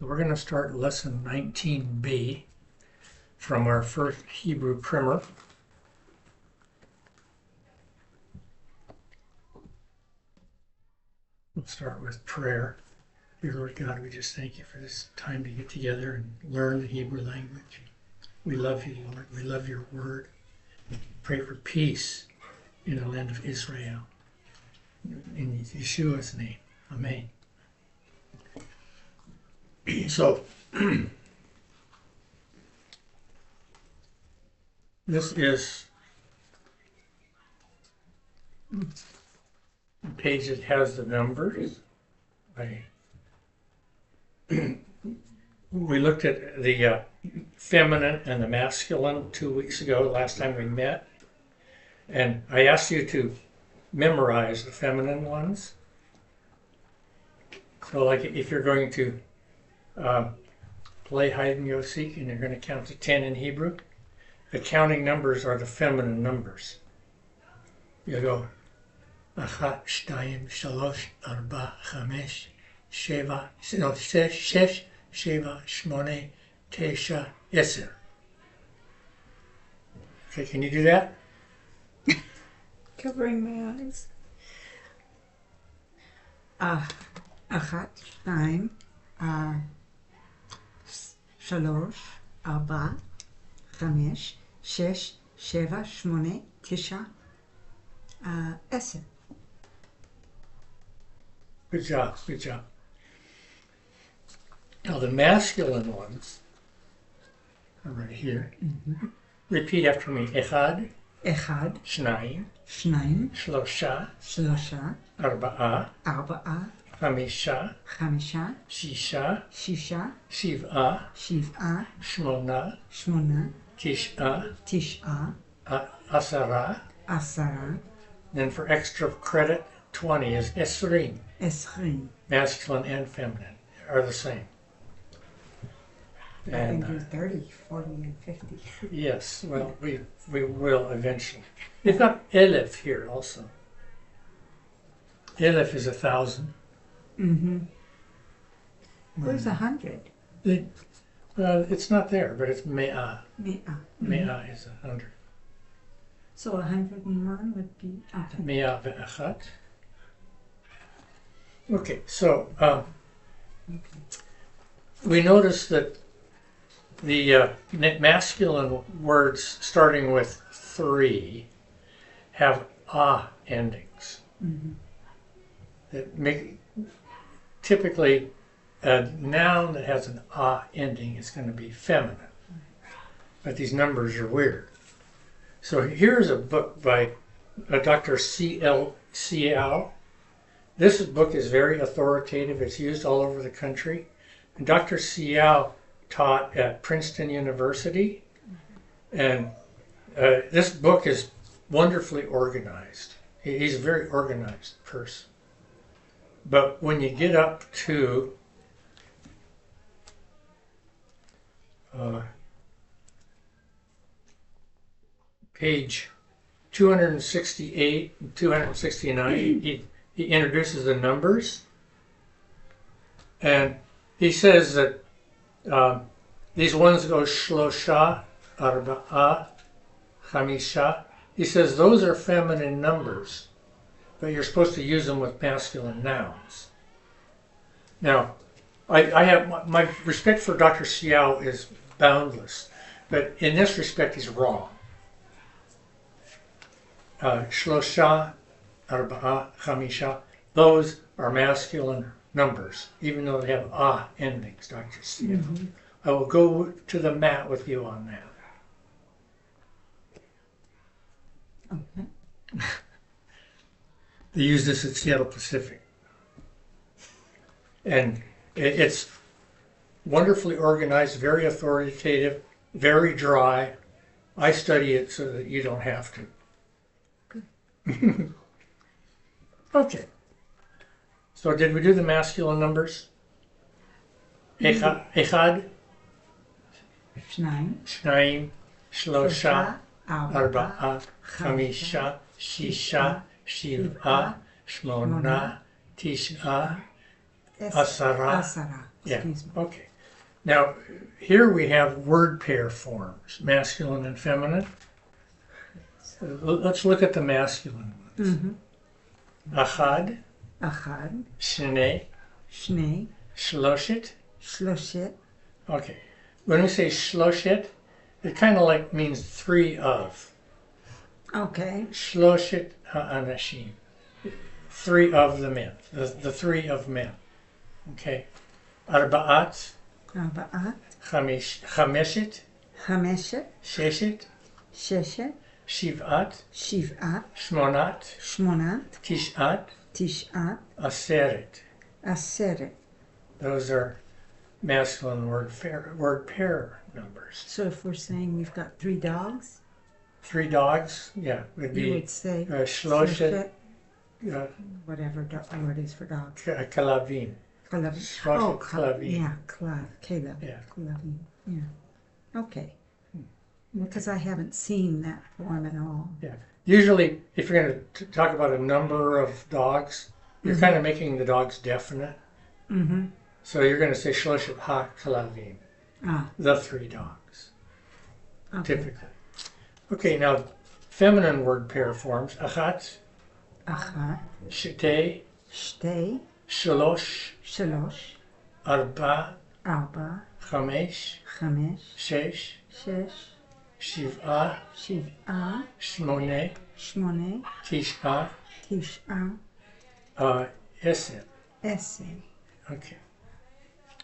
So we're going to start lesson 19b from our first Hebrew primer. We'll start with prayer. Dear Lord God, we just thank you for this time to get together and learn the Hebrew language. We love you, Lord. We love your word. We pray for peace in the land of Israel. In Yeshua's name. Amen. So, this is a page that has the numbers. We looked at the feminine and the masculine 2 weeks ago, last time we met. And I asked you to memorize the feminine ones. So like if you're going to play hide and go seek and you're going to count to 10 in Hebrew, the counting numbers are the feminine numbers. You go 1, 2, 3, 4, 5, 6, 7, 6, 7, 8, 9, 10. Okay, can you do that? Covering my eyes. 1, 2, 3, 4, 5, 6, 7, 8, 9, 10. Good job, good job. Now the masculine ones are right here. Mm-hmm. Repeat after me. 1, 1, 2, 2, 3, 3, 4, 4, 5, 5, 6, 6, 7, 7, 8, 8, 9, 9, 10. 10. Then for extra credit, 20 is esrim. 20. Masculine and feminine are the same. I And think you're 30, 40, and 50. yes, well, we will eventually. We've got elif here also. Elif is 1,000. Mm-hmm. Where's 100? Well, it's not there, but it's me'ah. Me'ah. Me'ah is 100. So 101 would be after. Me'ah ve'achat. Okay, so we notice that the masculine words starting with 3 have ah endings. Mm-hmm. That make typically a noun that has an ah ending is going to be feminine. But these numbers are weird. So here's a book by Dr. C.L. Ciao. This book is very authoritative. It's used all over the country. And Dr. Ciao taught at Princeton University. And this book is wonderfully organized. He's a very organized person. But when you get up to page 268 and 269, he introduces the numbers. And he says that these ones go shlosha, arba'a, chamisha. He says those are feminine numbers, but you're supposed to use them with masculine nouns. Now, I have my respect for Dr. Ciao is boundless, but in this respect he's wrong. Shlosha, arba'a, chamisha, those are masculine numbers, even though they have ah endings, Dr. Ciao. Mm-hmm. I will go to the mat with you on that. Okay. They use this at Seattle Pacific. And it's wonderfully organized, very authoritative, very dry. I study it so that you don't have to. Good. Okay. So did we do the masculine numbers? Echad, 2, 2, 3, 4, 5, 6, 7, 8, 9, 10, 10. Asara. Yeah, Excuse me. okay. Now, here we have word pair forms, masculine and feminine. So let's look at the masculine ones. Achad, Achad, Shnei, Shnei, Shloshet. Shloshet. Okay. When we say Shloshet, it kind of like means three of. Okay. Shloshet ha'anashim. Three of the men. The three of men. Okay. Arba'at, Arba'at, Chameshet, Chameshet, Sheshet, Sheshet, Shiv'at, Shiv'at, Shmonat, Shmonat, Tishat, Tishat, Aseret. Aseret. Those are masculine word pair numbers. So if we're saying we've got 3 dogs, Three dogs, yeah, would you be would say Shloshet, whatever word is for dogs. Kalavim. Kalavim. Shloshet Kalavim. Yeah, Caleb. Yeah. Kalavim. Yeah. Okay. Because I haven't seen that form at all. Yeah. Usually, if you're going to talk about a number of dogs, you're kind of making the dogs definite. Mm-hmm. So you're going to say Shloshet Ha-Kalavim, the 3 dogs, typically. Okay, now feminine word pair forms. Achat, Achat, Shtei, Shtei, Shalosh, Shalosh, Arba, Arba, Chamesh, Chamesh, Shesh, Shesh, Shiv'ah, Shiv'ah, Shmoneh, Shmoneh, Tish'ah, Tish'ah, Eser. Eseh, Okay.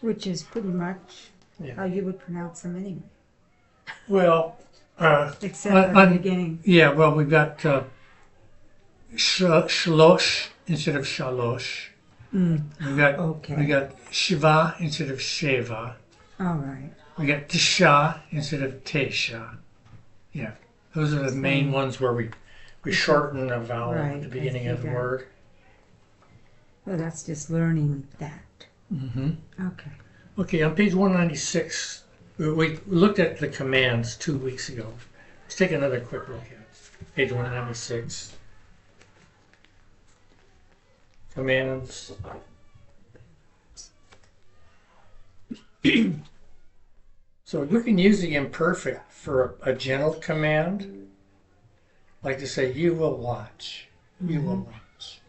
which is pretty much Yeah. how you would pronounce them anyway. Well, Except at the beginning. yeah, well, we've got Shlosh instead of Shalosh. We got Shiva instead of Sheva. All right. We got Tisha instead of Tesha. Yeah, those are the main ones where we shorten a vowel at the beginning of the word. Well, that's just learning that. Mm-hmm. Okay. Okay, on page 196, we looked at the commands 2 weeks ago. Let's take another quick look at it. Page 196. Commands. So you can use the imperfect for a gentle command, like to say, you will watch. You will watch.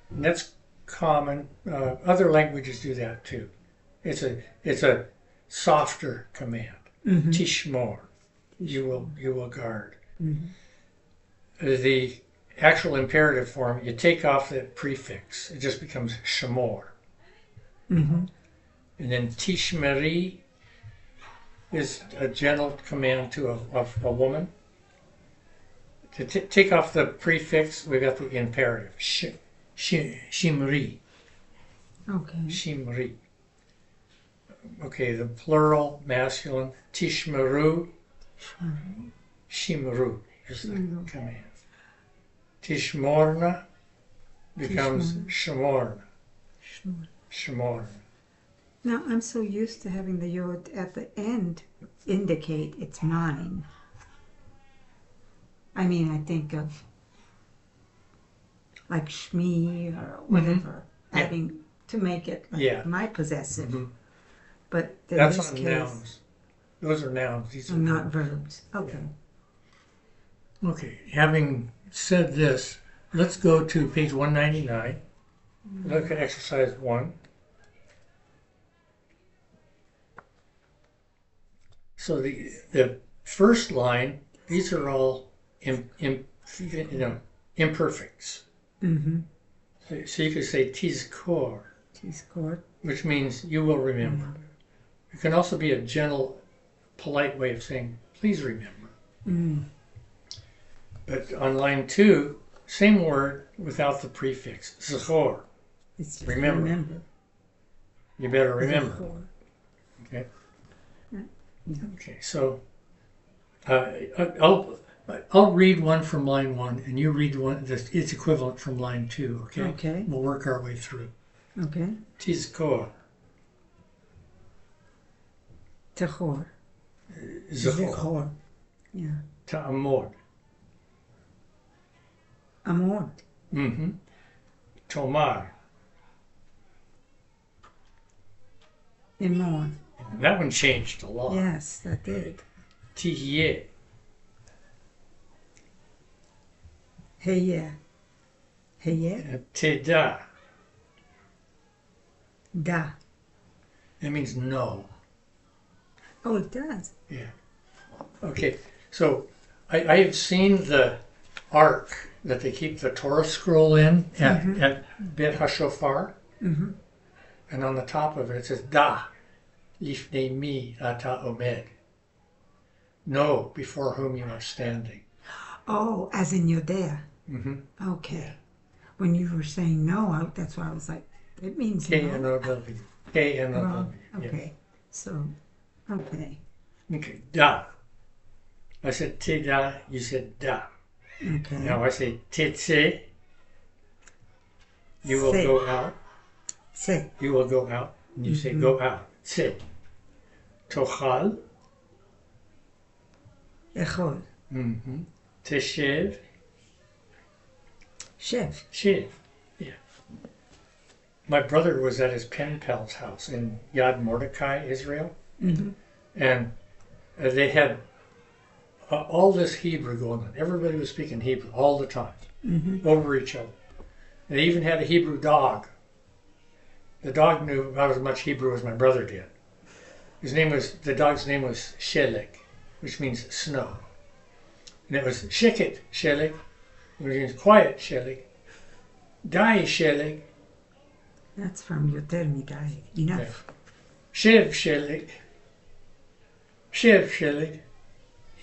And that's common. Other languages do that too. It's a softer command. Tishmor. You will guard. The actual imperative form, you take off that prefix. It just becomes shamor. And then tishmeri is a gentle command to a woman. To take off the prefix, we got the imperative. Shimri. Okay. Shimri. Okay, the plural, masculine, tishmeru. Shimru is the command. Tishmorna becomes shamorna. Shamorna. Now, I'm so used to having the yod at the end indicate it's mine. I mean, I think of like shmi or whatever, adding to make it like my possessive. But in That's this on case, nouns. Those are nouns. These are not verbs. Okay. Okay, having said this, let's go to page 199. Look at exercise 1. So the first line, these are all imperfects. So you could say tizkor, which means you will remember. It can also be a gentle, polite way of saying, please remember. But on line 2, same word without the prefix, zachor. Remember. You better remember. Okay. Okay, so I'll read one from line 1, and you read one that's its equivalent from line 2. Okay. Okay. We'll work our way through. Okay. Tizkor. Zachor. Zachor. Yeah. Ta'amod. Amor. Tomar. Emor. That one changed a lot. Yes, that did. Tihye. Heye. Heye. Teda. Da. It means no. Oh, it does. Yeah. Okay, so I have seen the ark that they keep the Torah scroll in at Bet HaShofar. Mm-hmm. And on the top of it, it says, Da, lifnei mi ata omed. Know before whom you are standing. Oh, as in you're there. Mm-hmm. Okay. When you were saying no, that's why I was like, it means no. K-N-O-W. K-N-O-W. Wrong. Yeah. Okay. So, okay. Okay, da. I said teda, you said da. Okay. Now I say tetse, you will Se. go out. Se. You will go out. And you say go out. Se. Tochal. Echol. Mm-hmm. Teshev. Chef. Shiv. Yeah. My brother was at his pen pal's house in Yad Mordecai, Israel. Mm-hmm. And they had all this Hebrew going on. Everybody was speaking Hebrew all the time, over each other. They even had a Hebrew dog. The dog knew about as much Hebrew as my brother did. The dog's name was Shelik, which means snow. And it was Shikit Shelik, which means quiet Shelik. Dai Shelik. That's from Yoter Midai. Enough. Yeah. Shiv Shelik. Shiv Shelik.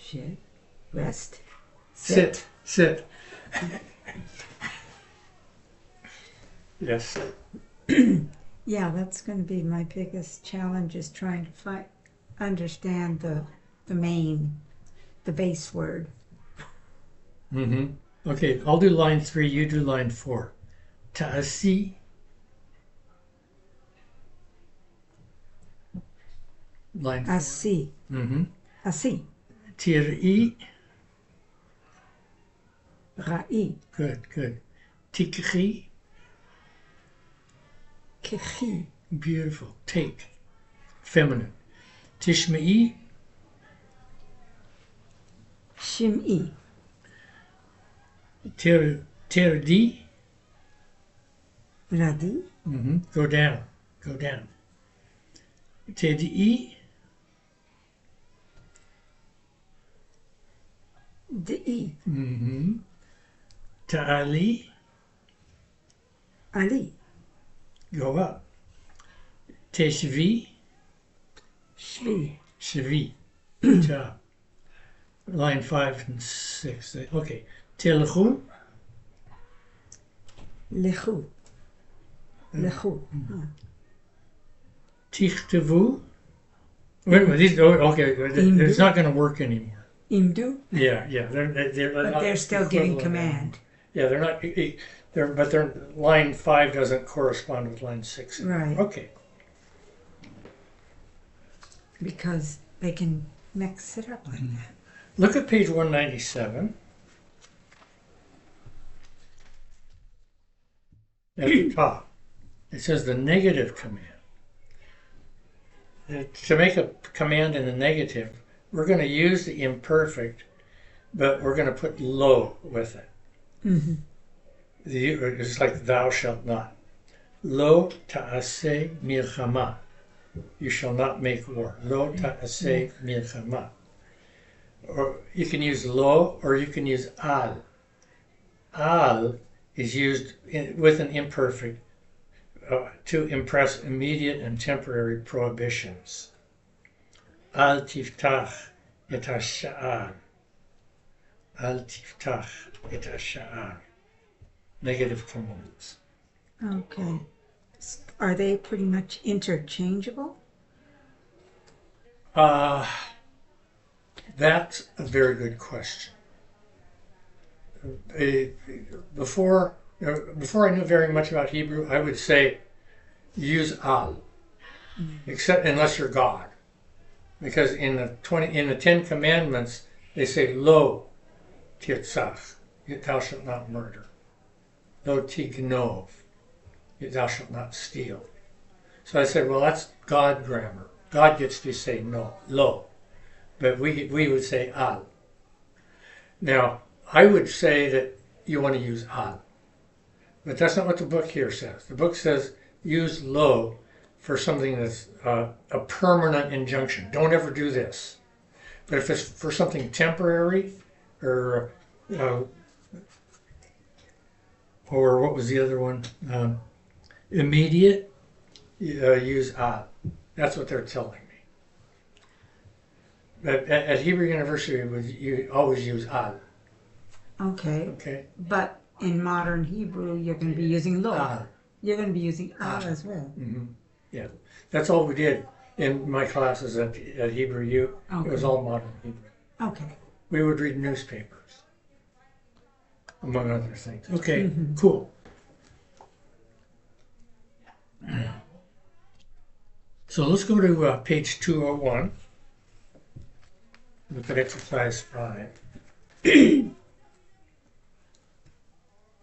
Shit. Rest. Sit. Yes. Yeah, that's going to be my biggest challenge is trying to understand the base word. Mm-hmm. Okay, I'll do line 3, you do line 4. Ta'asi. Line 4. Asi. Mm-hmm. Asi. Tir'i. Ra'i. Good. Tikri. Kechi. Beautiful. Take. Feminine. Tishma'i. Shim'i. Tirdi. Radi. Mm-hmm. Go down. Tedi'i. Di'i. Mm-hmm. Ta'ali. Ali. Go up. Teshvi. Shvi. Good job. Line 5 and 6. Okay. Telchu. Lechu. Lechu. Tichtavu. Wait a minute. It's not going to work anymore. Imdu. Yeah. But they're still giving command. Yeah, they're not. But line 5 doesn't correspond with line 6. Right. Okay. Because they can mix it up like that. Look at page 197. At the top, it says the negative command. To make a command in the negative, we're going to use the imperfect, but we're going to put lo with it. Mm-hmm. It's like thou shalt not. Lo ta'aseh milchama. You shall not make war. Lo ta'aseh milchama. Or you can use lo, or you can use al. Al is used with an imperfect to impress immediate and temporary prohibitions. Al tiftach et hasha'ar. Al tiftach et hasha'ar. Negative commands. Okay. Are they pretty much interchangeable? That's a very good question. Before I knew very much about Hebrew, I would say use al, except unless you're God, because in the 10 Commandments they say lo tirtzach, thou shalt not murder. Lo tignov, thou shalt not steal. So I said, well, that's God grammar. God gets to say no, lo. But we would say al. Now, I would say that you want to use al. But that's not what the book here says. The book says use lo for something that's a permanent injunction. Don't ever do this. But if it's for something temporary, or what was the other one? Immediate, use al. That's what they're telling me. But at Hebrew University, you always use al. Okay. Okay. But in modern Hebrew, you're going to be using lo. Al. You're going to be using al as well. Mm-hmm. Yeah, that's all we did in my classes at Hebrew U. Okay. It was all modern Hebrew. Okay. We would read newspapers, among other things. Okay, cool. So let's go to page 201. Look at exercise 5.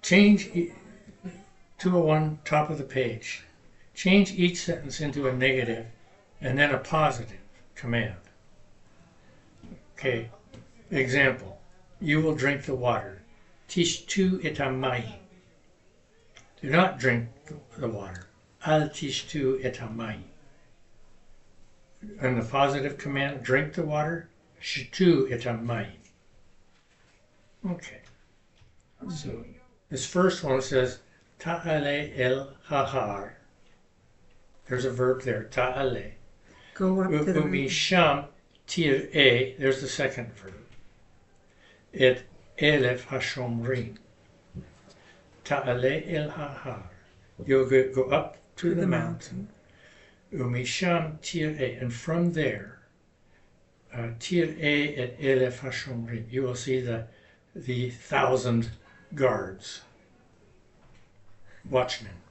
Change 201, top of the page. Change each sentence into a negative and then a positive command. Okay, example. You will drink the water. Tishtu et hamayim. Do not drink the water. Al tishtu et hamayim. And the positive command, drink the water. Shtu et hamayim. Okay. So this first one says ta'ale el hahar. There's a verb there, ta'ale. Go up to the... Umisham tir'e, there's the second verb. Et elef hashomrim. Ta'ale el hahar. You'll go up to the mountain. Umisham tir'e, and from there, tir'e et elef hashomrim. You will see the 1,000 guards, watchmen.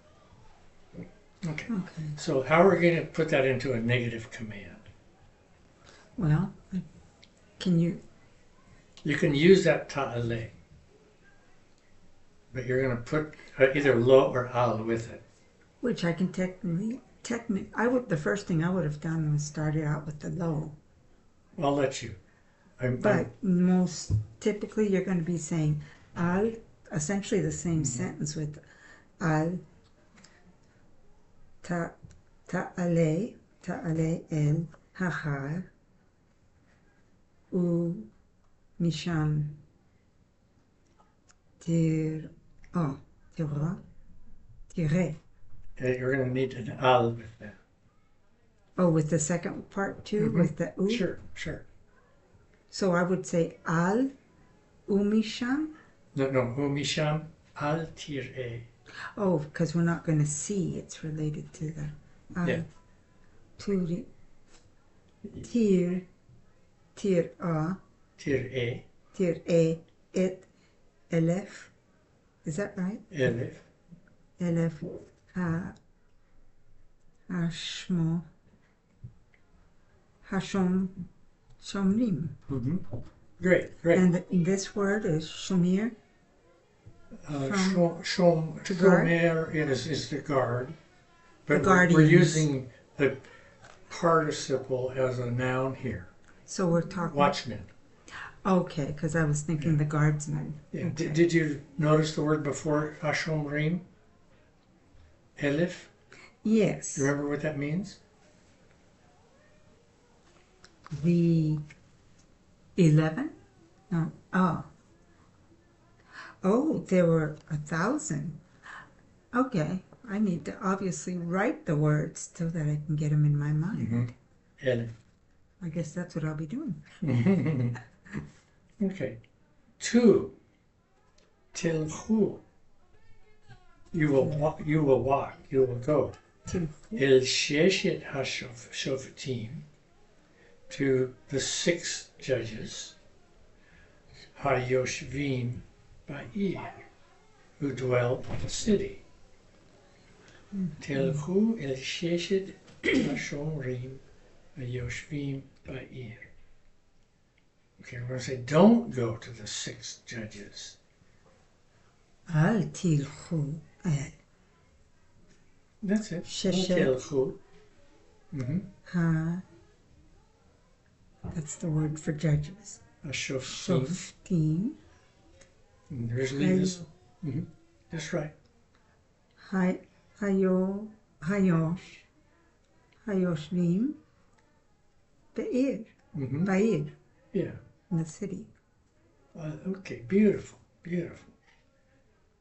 Okay. So how are we going to put that into a negative command? Well, can you... You can use that ta'ale, but you're going to put either lo or al with it. Which I can technically, the first thing I would have done was started out with the lo. I'll let you. But most typically you're going to be saying al, essentially the same sentence with al, ta'ale el hahar, u misham tire. You're going to need an al with that. Oh, with the second part too, with the u? Sure. So I would say al umisham. No, umisham al tir'e. Oh, because we're not going to see. It's related to the al turi tir'a Tir'e et elef. Is that right? Elef hashmo hashom shomrim. Great. And this word is shomir. Shomer is the guard, but we're using the participle as a noun here. So we're talking watchmen. Okay, because I was thinking the guardsmen. Yeah. Okay. Did you notice the word before Hashomrim? Elif? Yes. Do you remember what that means? The 11? No. Oh, there were 1,000. Okay. I need to obviously write the words so that I can get them in my mind. Elif. I guess that's what I'll be doing. Okay. 2. Tilhu. You will walk. You will go. El sheshet hashoftim, to the 6 judges. Hayoshvim ba'ir, who dwell in the city. Tilhu el sheshet hashomrim hayoshvim ba'ir. Okay, we're going to say, don't go to the 6 judges. Al tilchu el. That's it. Sheshet. Tilchu. Mm-hmm. That's the word for judges. Shoftim. Shoftim. There's leaders. Mm-hmm. That's right. Hayoshvim. Be'ir. Mm-hmm. Ba'ir. Yeah. In the city. Okay, beautiful, beautiful.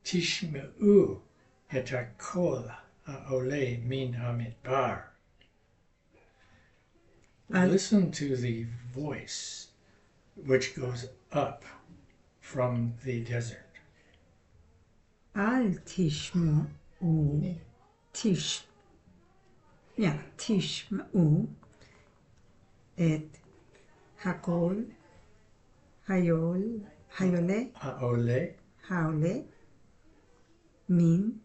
Tishme'u et hakol ha'oleh min hamidbar. Listen to the voice which goes up from the desert. Al tishma'u. Tishma'u et hakol hayole min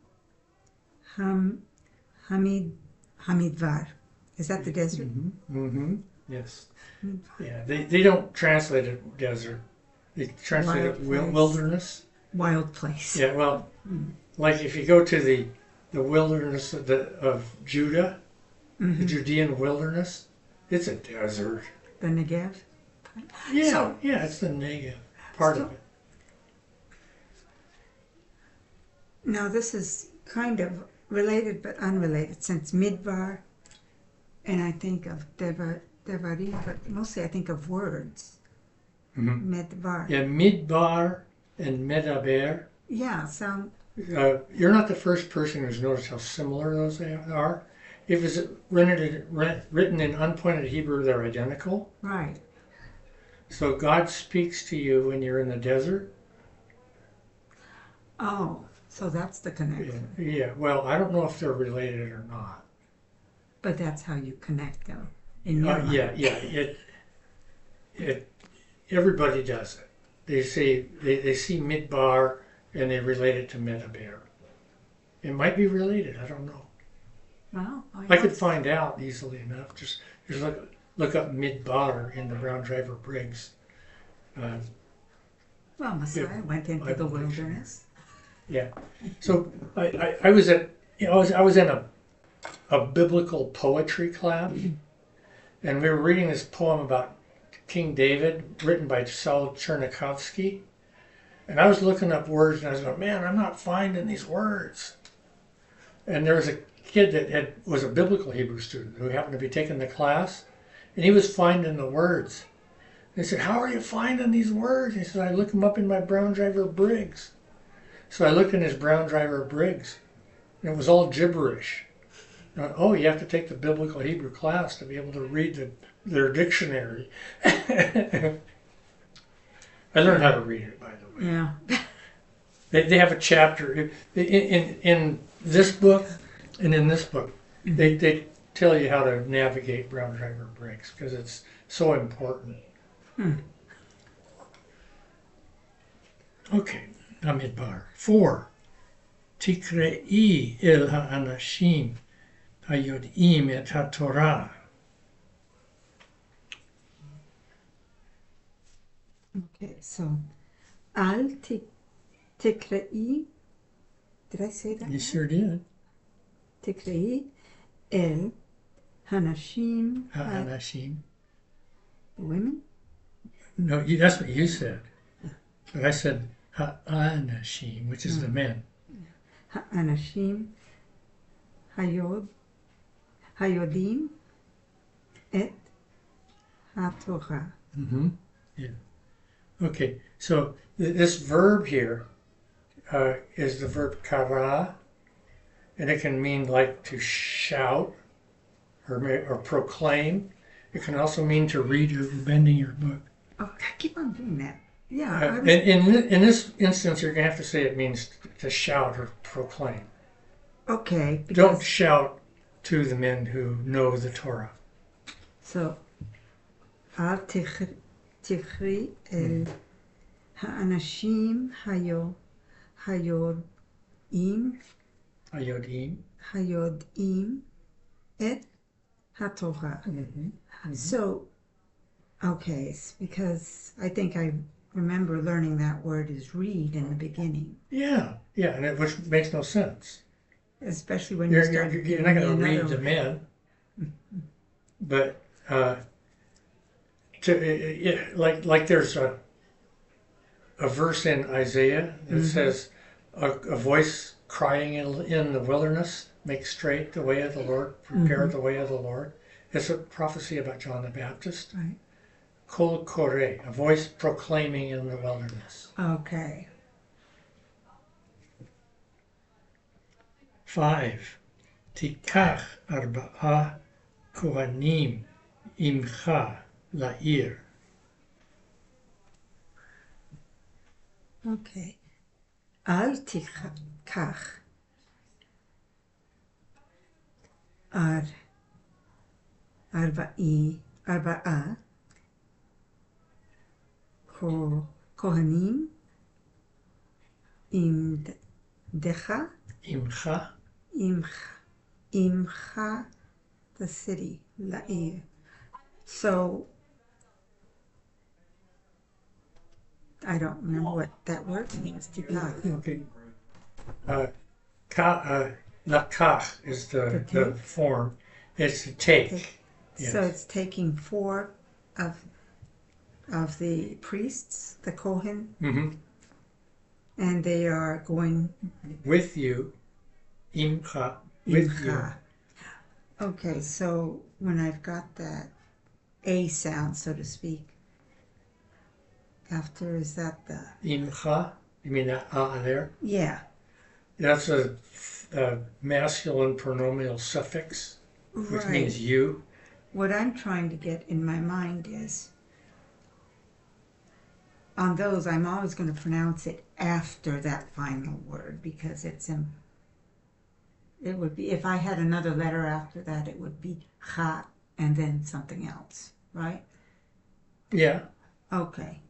hamidvar. Is that the desert? Mm-hmm. Mm-hmm. Yes. Yeah. They don't translate it desert. They translate it wilderness. Wild place. Yeah. Well, like if you go to the wilderness of Judah, the Judean wilderness, it's a desert. The Negev. Yeah. Yeah. It's the Negev part of it. Now this is kind of related but unrelated, since Midbar, and I think of Devarim, but mostly I think of words. Mm-hmm. Midbar. Yeah, Midbar and Medaber. Yeah, so... you're not the first person who's noticed how similar those are. If it's written in unpointed Hebrew, they're identical. Right. So God speaks to you when you're in the desert. Oh, so that's the connection. Yeah, well, I don't know if they're related or not. But that's how you connect, though. In your mind. Yeah. Everybody does it. They see Midbar and they relate it to Medaber. It might be related. I don't know. Well, I could find out easily enough. Just look up Midbar in the Brown Driver Briggs. Well, Messiah went into the wilderness. Yeah. So I was in a biblical poetry class, and we were reading this poem about King David, written by Saul Chernikovsky. And I was looking up words, and I was going, man, I'm not finding these words. And there was a kid that was a biblical Hebrew student who happened to be taking the class, and he was finding the words. And I said, how are you finding these words? And he said, I look them up in my Brown Driver Briggs. So I looked in his Brown Driver Briggs, and it was all gibberish. Oh, you have to take the biblical Hebrew class to be able to read their dictionary. I learned how to read it, by the way. Yeah. They have a chapter in this book and in this book. They tell you how to navigate Brown Driver Briggs because it's so important. Okay, Amidbar. 4. Tikrei el ha'anashim hayod'im et ha'torah. Okay, so al tikrei. Did I say that? You sure did. Tikrei el hanashim. Ha'anashim. The women? No, that's what you said. But I said ha'anashim, which is the men. Ha'anashim hayodim et ha'torah. Yeah. Okay, so this verb here is the verb kara, and it can mean like to shout or proclaim. It can also mean to read or bending your book. Oh, I keep on doing that. Yeah. In this instance, you're going to have to say it means to shout or proclaim. Okay. Don't shout to the men who know the Torah. So, al tichri el ha'anashim hayodim et ha'torah. So, okay, because I think I remember learning that word is read in the beginning. Yeah, and which makes no sense. Especially when You're you start. not going to read the men. but like there's a verse in Isaiah that says, a voice crying in the wilderness, make straight the way of the Lord, prepare the way of the Lord. It's a prophecy about John the Baptist. Right. Kol Koreh, a voice proclaiming in the wilderness. Okay. 5. Tikach arba'a kohanim imcha la'ir. Okay. Al tikach arba'a kohanim imcha imcha the city la'ir. So I don't remember what that word means. Okay. Lakach is the form. It's to take. Yes. So it's taking 4 of the priests, the Kohen, and they are going with you, imcha, with you. Okay, so when I've got that A sound, so to speak, after is that the imcha? You mean that there? Yeah. That's a masculine pronominal suffix, which means you. What I'm trying to get in my mind is, on those, I'm always going to pronounce it after that final word because it would be, if I had another letter after that, it would be cha and then something else, right? Yeah. Okay.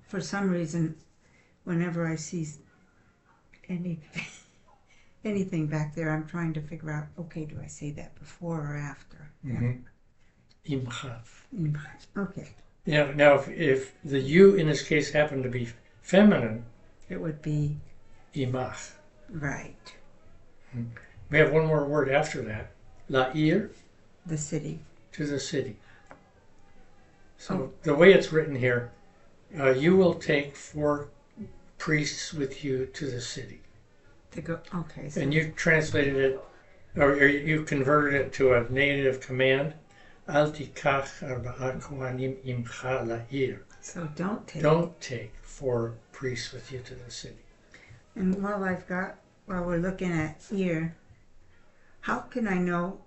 For some reason, whenever I see anything back there, I'm trying to figure out, okay, do I say that before or after? Imcha. Okay. Yeah. Now, if the you in this case happened to be feminine, it would be imach. Right. We have one more word after that. La'ir. The city. To the city. So the way it's written here, you will take 4 priests with you to the city. To go. Okay. So and you translated it, or you converted it to a native command. Al tikach arba'a kohanim imcha la'ir. So don't take 4 priests with you to the city. And while we're looking at here, how can I know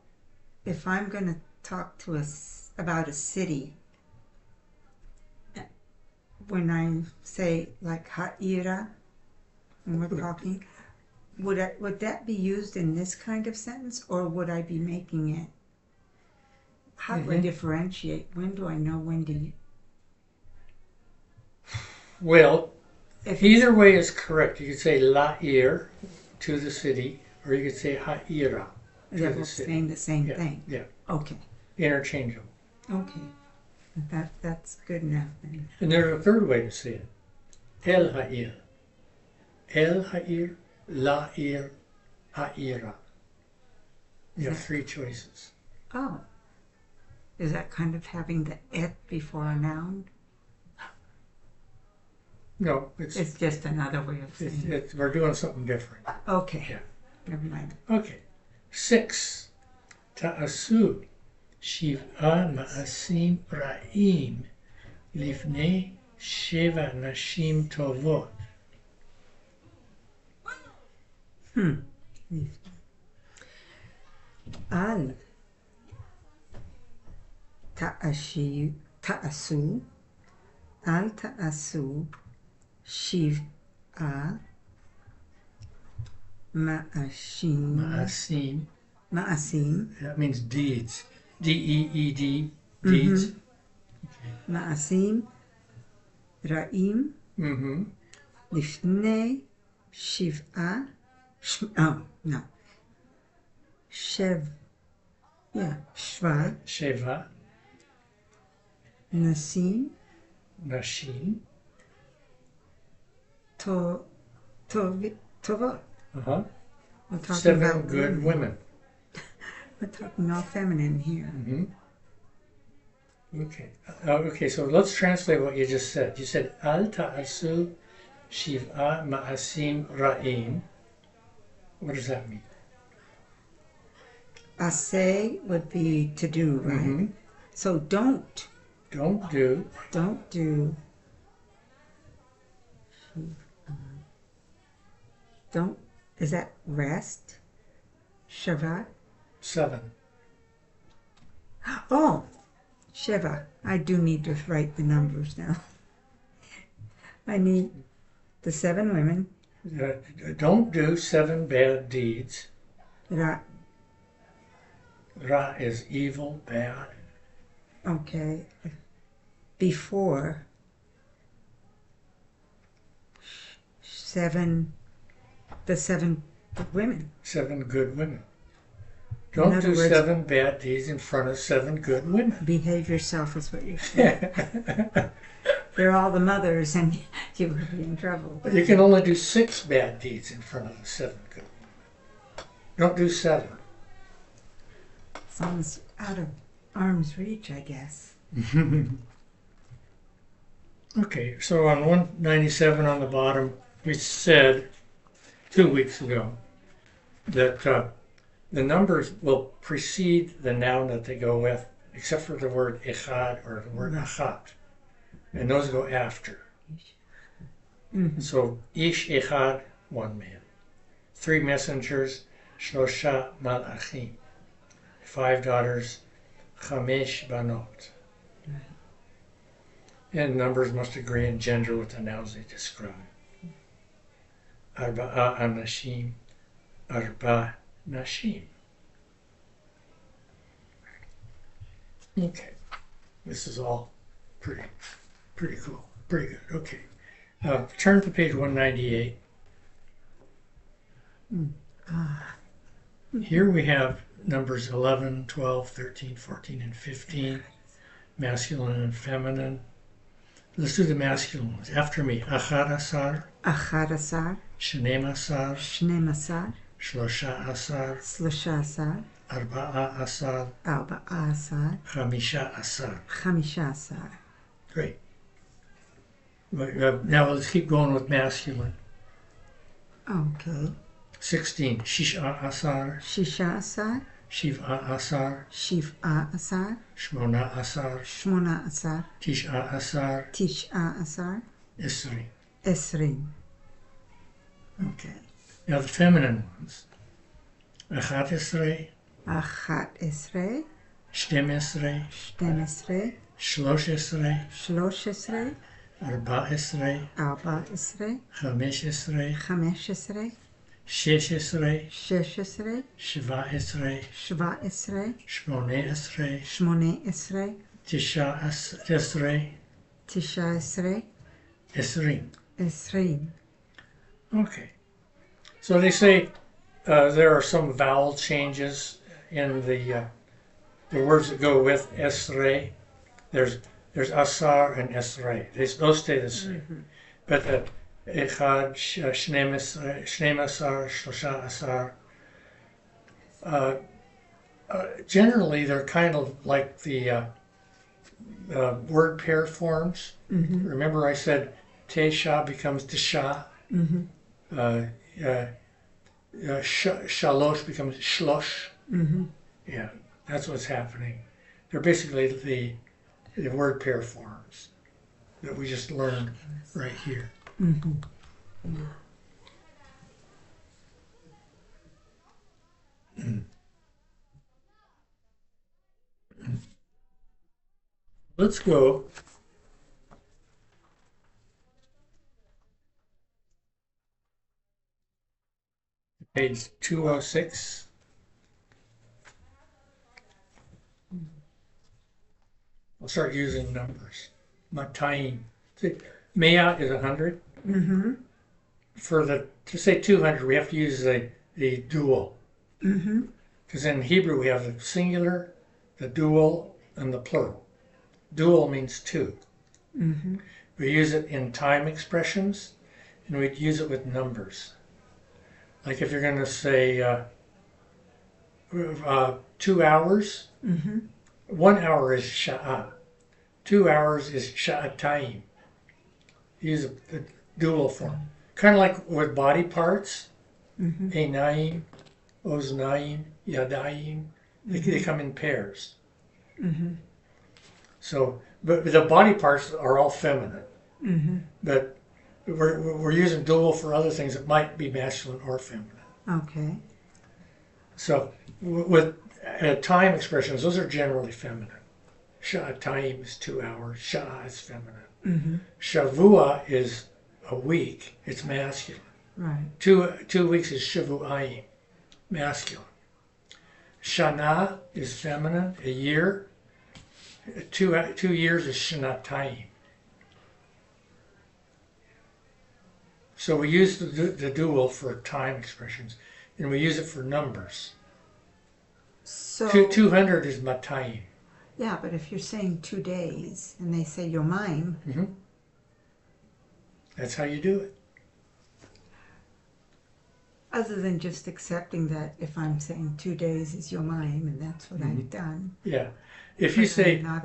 if I'm going to talk to us about a city? When I say like ha'ira, when we're talking, would that be used in this kind of sentence, or would I be making it? How do I differentiate? When do I know when to use? Well, either way is correct. You could say la'ir, to the city, or you could say ha'ira, to the city. Saying the same thing. Yeah. Okay. Interchangeable. Okay. That's good enough then. And there's a third way to say it. El ha'ir. El ha'ir, la'ir, ha'ira. You have 3 choices. Oh. Is that kind of having the et before a noun? No, it's just another way of saying it. We're doing something different. Okay. Yeah. Never mind. Okay. 6. Ta'asu shiv'a ma'asim ra'im lifnei sheva nashim tovot. Al ta'asu al ta'asu shiv'a ma'asim. That means deeds. D-E-E-D. Deeds. Ma'asim ra'im lifnei shiv'a. Sheva. Nashim. Tovot. We're talking 7 about good women. We're talking all feminine here. Okay. Okay, so let's translate what you just said. You said, Al ta'asu shiv'a ma'asim ra'im. What does that mean? Asay would be to do, right? Mm-hmm. So don't Do don't, is that rest? Shava? 7. Oh, Shiva. I do need to write the numbers now. I need the 7 women. Don't do 7 bad deeds. Ra, Ra is evil, bad. okay. Before 7, the 7 women. 7 good women. In Don't other do words- 7 bad deeds in front of 7 good women. Behave yourself is what you're saying. They're all the mothers and you would be in trouble. But you can only do 6 bad deeds in front of the 7 good women. Don't do 7. Someone's out of arm's reach, I guess. Okay, so on 197 on the bottom, we said 2 weeks ago that the numbers will precede the noun that they go with, except for the word echad or the word achat. And those go after. Mm-hmm. So, ish echad, 1 man. 3 messengers, shlosha malachim. 5 daughters, chamesh banot. And numbers must agree in gender with the nouns they describe. Arba'a anashim, arba nashim. Okay, this is all pretty cool, pretty good. Okay, turn to page 198. Here we have numbers 11, 12, 13, 14, and 15, masculine and feminine. Let's do the masculine ones. After me, achad asar, 11, shneim asar, 12, shlosha asar, 13, arba'a asar, 14, chamisha asar. 15. Great. Now let's keep going with masculine. Okay. 16, shisha asar, 16, shiv'a asar, 17, shmona asar, 18, tisha asar, 19, isri. 20. Okay. Now the feminine ones. Achat esrei, 11, shtem esrei, 12, shlosh esrei, 13, arba esrei, 14, chamesh esrei, 15, shesh esrei, 16, shva esrei, 17, shmone esrei, 18, tisha esrei, 19, esrim. 20. Okay. So they say there are some vowel changes in the words that go with esrei. There's asar and esrei. Those stay the same. But the echad, shneim asar, shlosha asar, generally they're kind of like the word pair forms. Remember I said tesha becomes tesha. Shalosh becomes shlosh. Yeah, that's what's happening. They're basically the word pair forms that we just learned right here. Let's go to page 206. I'll start using numbers. Matayim. Mea is 100. To say 200, we have to use the dual. Because in Hebrew we have the singular, the dual, and the plural. Dual means 2. We use it in time expressions, and we'd use it with numbers. Like if you're going to say 2 hours, 1 hour is sha'ah. 2 hours is sha'atayim. Use a dual form. Kind of like with body parts. Einayim, oznayim, yadayim. They come in pairs. So, but the body parts are all feminine. But we're using dual for other things that might be masculine or feminine. Okay. So, with time expressions, those are generally feminine. Sha'atayim is 2 hours. Sha'ah is feminine. Shavua is a week. It's masculine. Right. 2 weeks is shavuayim, masculine. Shana is feminine. A year. 2 years is shanatayim. So we use the dual for time expressions, and we use it for numbers. So 200 is matayim. yeah, but if you're saying 2 days and they say yomaim, That's how you do it. other than just accepting that if I'm saying 2 days is yomaim and that's what I've done. Yeah. If you say not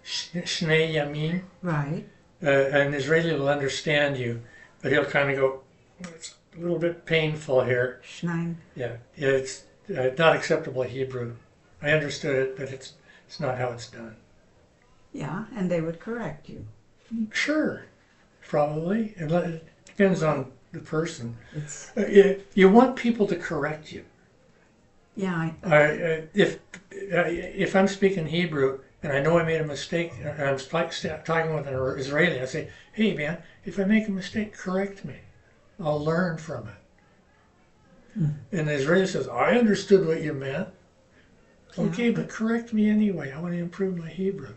shnei yamim, Right. An Israeli will understand you, but he'll kind of go, it's a little bit painful here. Shneim. Yeah, it's not acceptable Hebrew. I understood it, but it's not how it's done. Yeah, and they would correct you. Sure, probably. It depends on the person. It's You want people to correct you. yeah. If I'm speaking Hebrew and I know I made a mistake, and I'm talking with an Israeli, I say, hey man, if I make a mistake, correct me. I'll learn from it. And the Israeli says, I understood what you meant. Okay, but correct me anyway. I want to improve my Hebrew.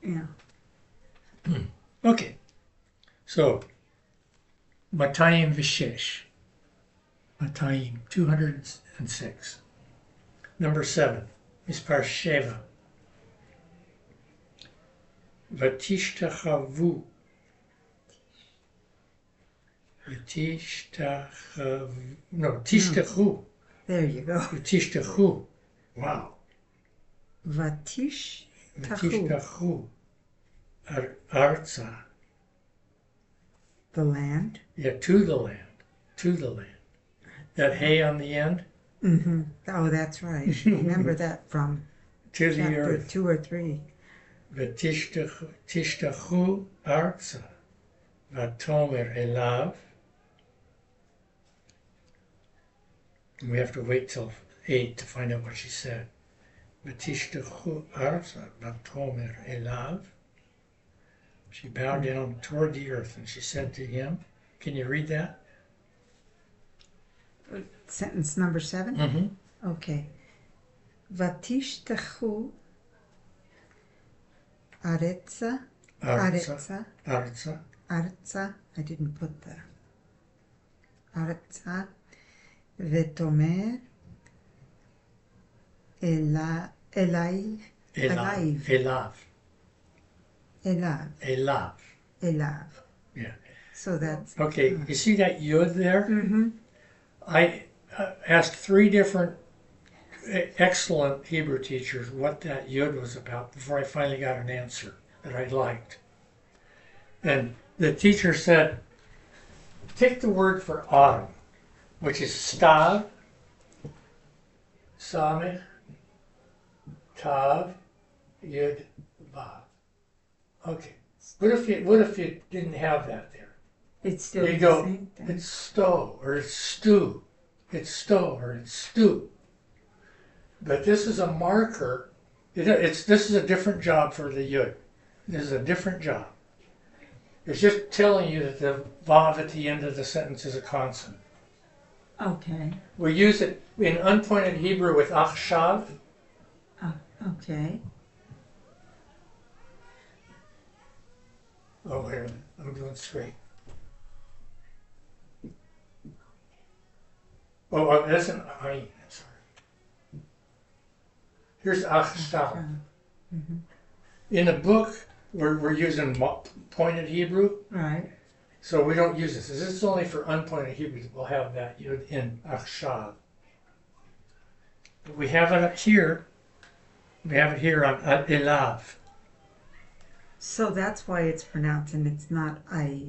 Yeah. Okay. So, Matayim Vishesh. Matayim, 206. Number 7. Mispar Sheva. Vatishtachavu. Tishtachu. There you go. Tishtachu. Wow. Vatish Tishtachu. Arza. the land. Yeah, to the land. To the land. That hay on the end? Oh, that's right. Remember that from To the chapter earth. 2 or 3. Vatishtachu arza. Vatomer elav. We have to wait till 8 to find out what she said. Vatishtachu arza. Vatomer elav. She bowed down toward the earth and she said to him, can you read that? Sentence number 7? Okay. Vatishtachu aretza. Arza. Arza. I didn't put the arza. Vetomer elaiv. Elav. Elav. Yeah. So that's Okay, you see that yud there? I asked 3 different excellent Hebrew teachers what that yud was about before I finally got an answer that I liked. And the teacher said, take the word for autumn, which is stav, samech, tav, yud, vav. Okay. What if you didn't have that there? it's still You the go, same thing. it's stow, or it's stew. It's stow, or it's stew. But this is a marker. This is a different job for the yud. This is a different job. It's just telling you that the vav at the end of the sentence is a consonant. Okay. We use it in unpointed Hebrew with achshav. Okay. Oh, wait a minute. I'm doing straight. Oh, that's an I. Sorry. Here's achshav. In the book, we're using pointed Hebrew, Right. so we don't use this. This is only for unpointed Hebrew. We'll have that yud in achshav. But we have it up here We have it here on elav. So that's why it's pronounced and it's not I.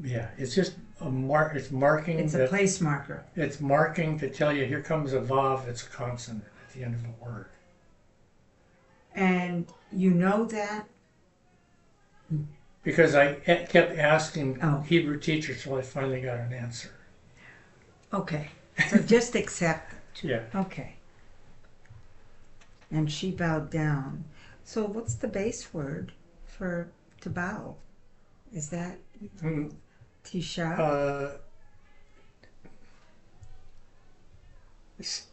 Yeah, it's just a mark. It's marking. It's a place marker. It's marking to tell you here comes a vav. It's a consonant at the end of a word. And you know that? Because I kept asking Oh. Hebrew teachers till I finally got an answer. Okay. So just accept it. Yeah. Okay. And she bowed down. So what's the base word for to bow? Is that Mm, tisha? Is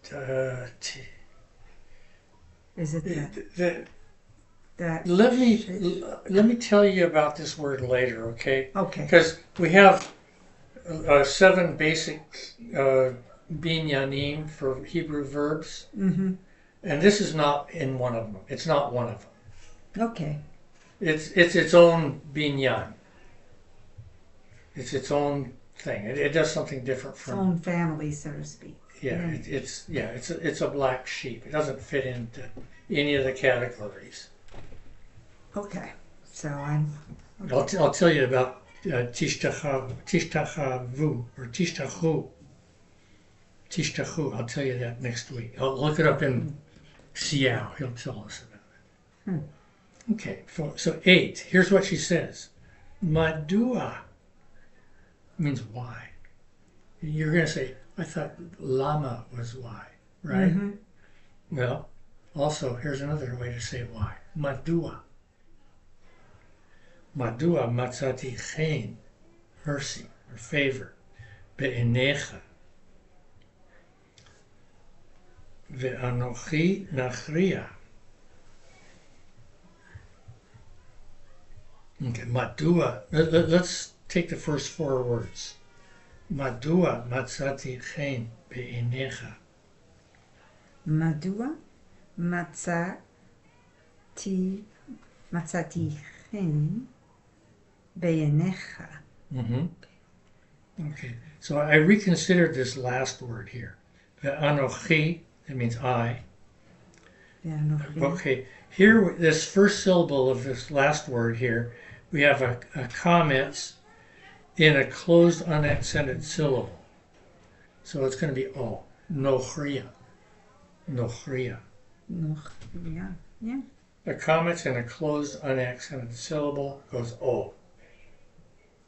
it that? Let me tell you about this word later, okay? Okay. Because we have 7 basic binyanim for Hebrew verbs, Mm-hmm. and this is not in one of them. It's not one of them. Okay. It's its own binyan. It's its own thing. It does something different Its from. own family, so to speak. Yeah, it's a black sheep. It doesn't fit into any of the categories. Okay. So I'm. I'll tell you about tishtachavu or tishtachu. Tishtachu. I'll tell you that next week. I'll look it up in Siao. He'll tell us about it. Okay. So 8. Here's what she says. Madua means why. You're going to say, I thought lama was why, right? Mm-hmm. Well, also, here's another way to say why. Madua. Madua matzati chen, mercy or favor, be'enecha, ve'anochi nachria. Okay, madua. Let's take the first 4 words. Madua matzati chen be'enecha. Madua matzati chen be'enecha. Mm-hmm. Okay, so I reconsidered this last word here. Ve'anochi, that means I. Okay, here, this first syllable of this last word here, we have a comments in a closed unaccented syllable. So it's going to be O. Nochria. Nochria. Nochria. Yeah. The comments in a closed unaccented syllable goes O.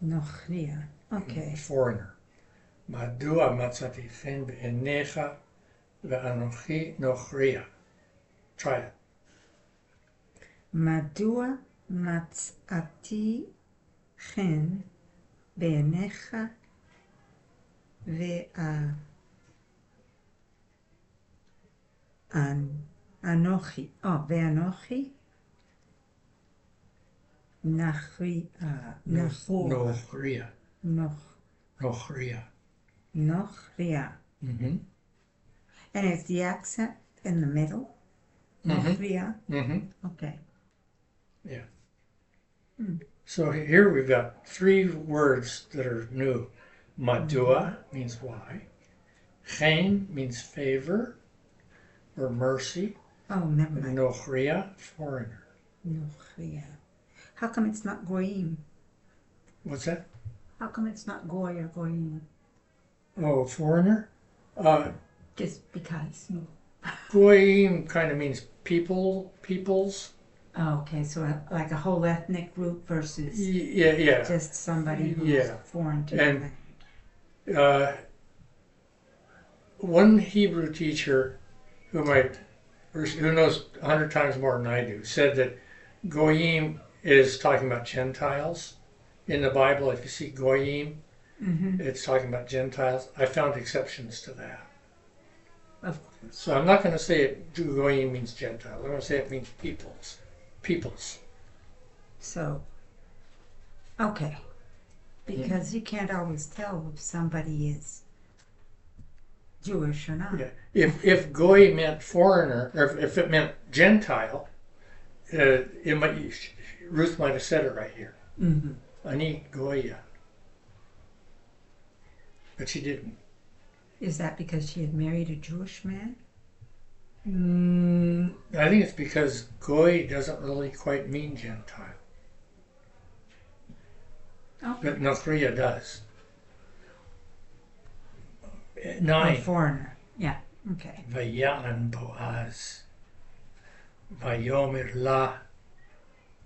Nochria. Okay. Foreigner. Madua matzati chen be'enecha ve'anochi nochria. Try it. Madua matzati chen be'enecha ve'anochi. Oh, ve'anochi nachria. Nochria. Nochria. Mm-hmm. And it's the accent in the middle. Nochria. Mm-hmm. Okay. Yeah. So here we've got 3 words that are new. Madua means why. Chen means favor or mercy. Oh, never mind. Nochria, foreigner. Nochria. How come it's not goyim? What's that? How come it's not goy or goyim? Oh, foreigner? Just because. Goyim kind of means peoples. Oh, okay, so like a whole ethnic group versus Yeah. just somebody who's foreign to And the land. One Hebrew teacher who knows 100 times more than I do said that Goyim is talking about Gentiles. In the Bible, if you see Goyim, it's talking about Gentiles. I found exceptions to that. Of course. So I'm not going to say Goyim means Gentiles. I'm going to say it means peoples. Peoples. So, okay. Because you can't always tell if somebody is Jewish or not. Yeah. If Goy meant foreigner, or if it meant Gentile, Ruth might have said it right here. Mm-hmm. Ani Goya. But she didn't. Is that because she had married a Jewish man? I think it's because Goy doesn't really quite mean Gentile. Oh. But Nochria does. A 9. foreigner. Yeah. Okay. Vayan Boaz. Vayomer La.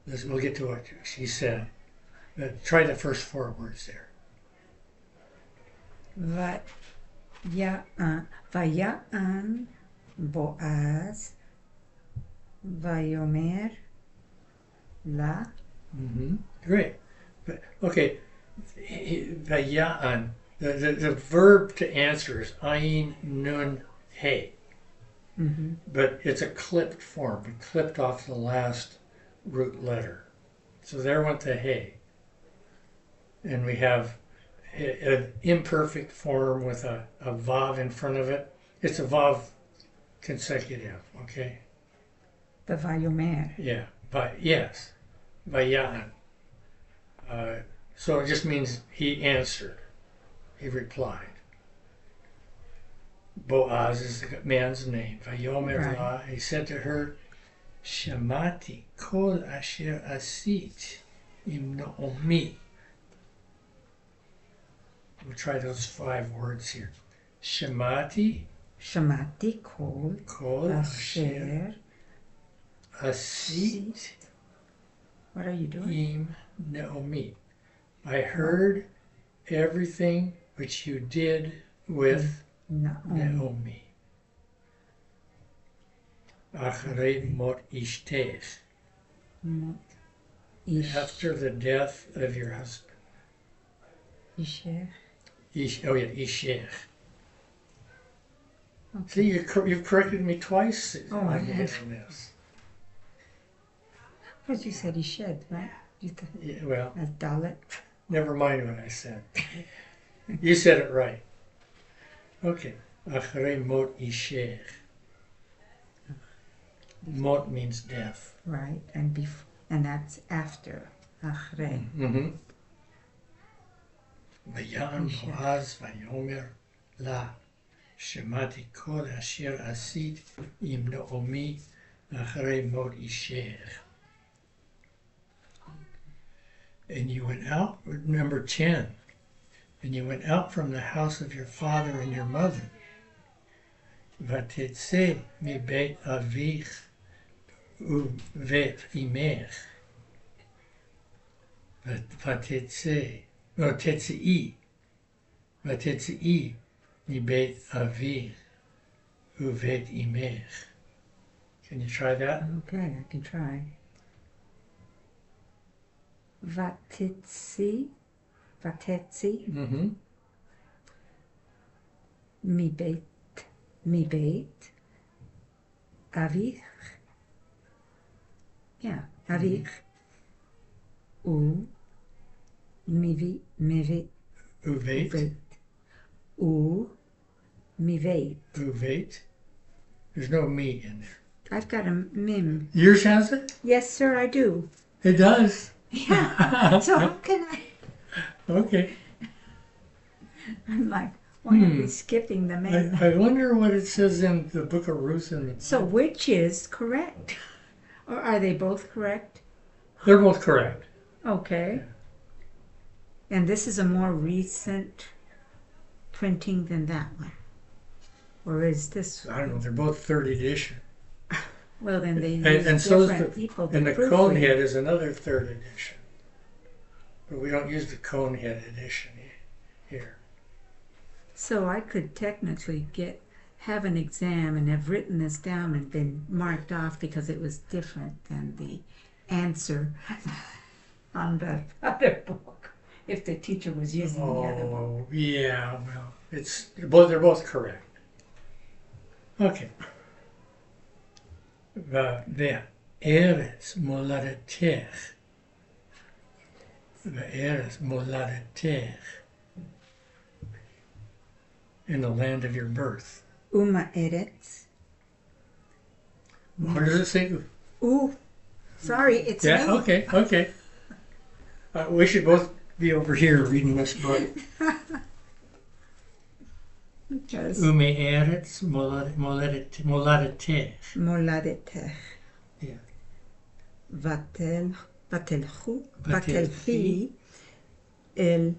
We'll get to what she said. But try the first 4 words there. Vayan Boaz. Vayomer La. Great. But, okay. Vayan. The verb to answer is ayin nun he. But it's a clipped form. We clipped off the last root letter. So there went the he. And we have an imperfect form with a vav in front of it. It's a vav consecutive, okay? The Vayomer. Yeah. Yes. Vayan. So it just means he answered. He replied. Boaz is the man's name. Vayomer La. He said to her, Shamati kol asher asit im Naomi. We'll try those 5 words here. Shamati kol asher asit What are you doing? im Naomi. I heard everything which you did with Naomi. Achrei mot ishtech. After the death of your husband. Isher. Ishech. Okay. See, you've corrected me twice. Oh, I have. This. Because you said Ished, right? Yeah, well, as Dalet. Never mind what I said. You said it right. Okay. Achrei mot ishech. Mot means death. Right, and that's after. Achrei. Vayan Boaz vayomer la. Shemati kol asher asit im Naomi achrei mot ishech. And you went out, number 10, and you went out from the house of your father and your mother. Vatetse mi beit avich uvet imech. Vatetse, no, tetzei. Vatetsei mi beit avich uvet imech. Can you try that? Okay, I can try. Vatetzi, mi beit, avich, yeah, avich, u, uvet, Uvet. There's no me in there. I've got a mim. Yours has it? Yes, sir, I do. It does. Yeah. So how can I? Okay. I'm like, why are we skipping the mim? I wonder what it says in the book of Ruth. So which is correct? Or are they both correct? They're both correct. Okay. And this is a more recent printing than that one? Or is this? I don't know. They're both 3rd edition. Well, then they use and so different people to and the proofread. Conehead is another 3rd edition. But we don't use the Conehead edition here. So I could technically have an exam and have written this down and been marked off because it was different than the answer on the other book, if the teacher was using the other book. Oh, yeah, well, they're both correct. Okay. Ve'eretz moladetech. Ve'eretz moladetech. In the land of your birth. Uma eretz. What does it say? Ooh, sorry, it's yeah, me. Okay. We should both be over here reading this book. Because Ume'eretz moladetech. moladetech. Yeah. Vatelchu, Vatelchi. vatelchi el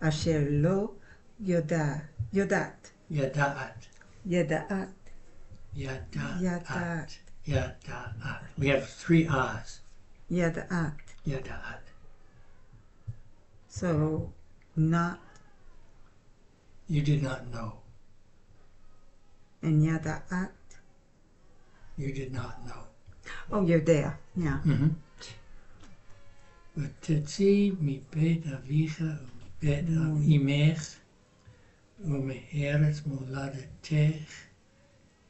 asher lo yodat. Yada'at. Yada'at. Yada'at. Yada'at. We have 3 ahs. Yada'at. Yada'at. So, not, You did not know. and yada'at. You did not know. Oh, you're there. Yeah. ותצאי מבית אביך ומבית אמך ומארץ מולדתך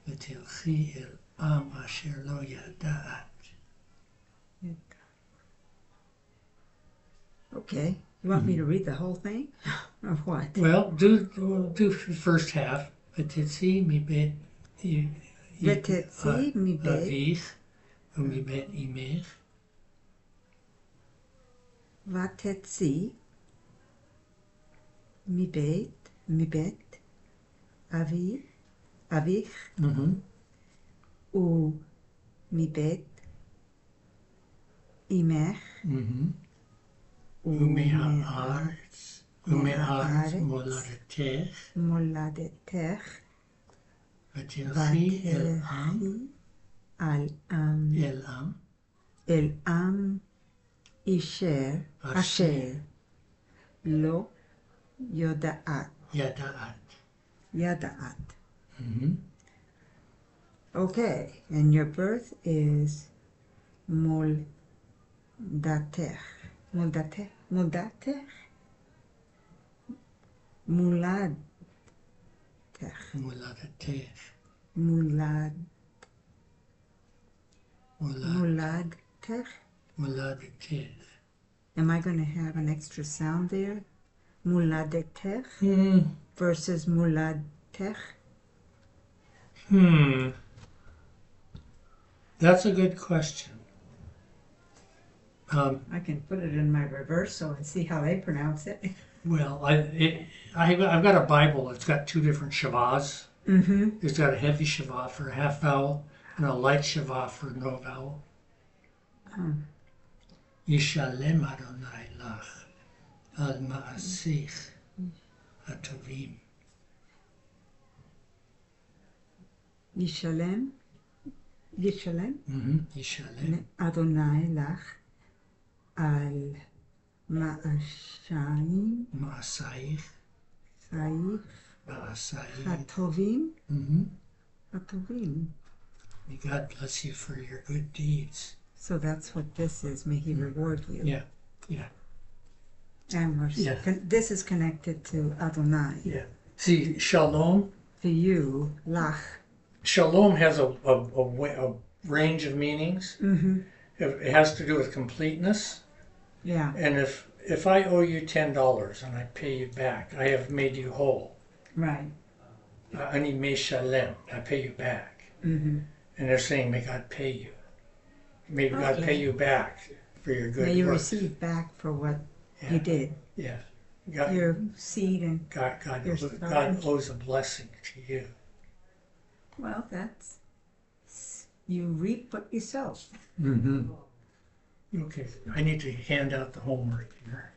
ותלכי אל עם אשר לא ידעת. Okay. You want me to read the whole thing? Or what? Well, do the first half. ותצאי מבית ותצאי מבית אביך ומבית אמך ותצאי מבית אביך ומבית אמך ומהארץ מולדתך ותלכי אל עם אשר לא ידעת. Okay, and your birth is מולדתך. מולדתך. Am I going to have an extra sound there? Muladetech versus muladtech? That's a good question. I can put it in my reversal and see how they pronounce it. Well, I've got a Bible that's got 2 different shavas. It's got a heavy shavah for a half vowel and a light shavah for no vowel. Yishalem Adonai lach al ma'asich hatovim. Yishalem Yishalem Adonai lach al ma'ashanim ma'asayich hatovim. May God bless you for your good deeds. So that's what this is. May He reward you. Yeah. And this is connected to Adonai. Yeah. See, shalom. To you, lach. Shalom has a range of meanings. It has to do with completeness. Yeah. And if I owe you $10 and I pay you back, I have made you whole. Right. Ani me shalem. I pay you back. And they're saying, may God pay you. May God pay you back for your good work. May you receive back for what you did. Yeah. God, your seed and God owes a blessing to you. Well, that's, you reap what you sow. Okay, I need to hand out the homework here.